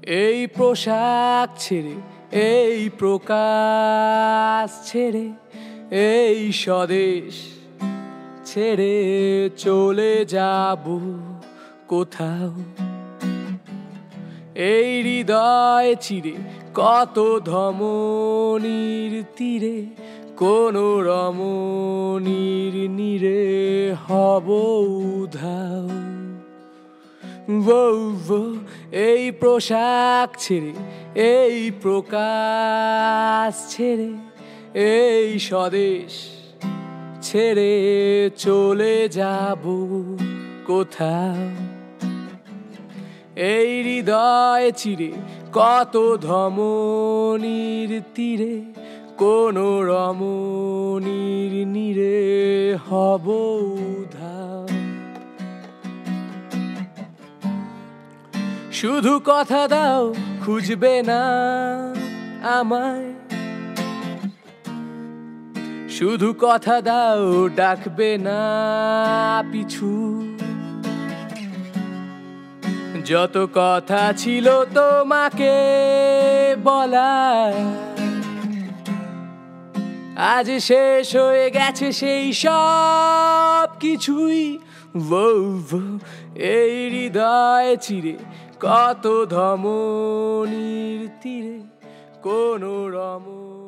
এই পোশাক ছেড়ে, এই প্রকাশ ছেড়ে, এই স্বদেশ ছেড়ে চলে যাব কোথাও। এই হৃদয় চিরে কত ধমনীর তীরে, কোন রমণীর নীরে হব উধাও। এই পোশাক ছেড়ে, এই প্রকাশ ছেড়ে, এই স্বদেশ ছেড়ে চলে যাব কোথাও। এই হৃদয় চিরে কত ধমনীর তীরে, কোন রমণীর নীরে হব উধাও। শুধু কথা দাও খুঁজবে না আমায়, শুধু কথা দাও ডাকবে না পিছু। যত কথা ছিল তোমাকে বলা, আজ শেষ হয়ে গেছে সেই সব কিছুই। এই হৃদয় চিরে কত ধমনীর তীরে, কোন রমণ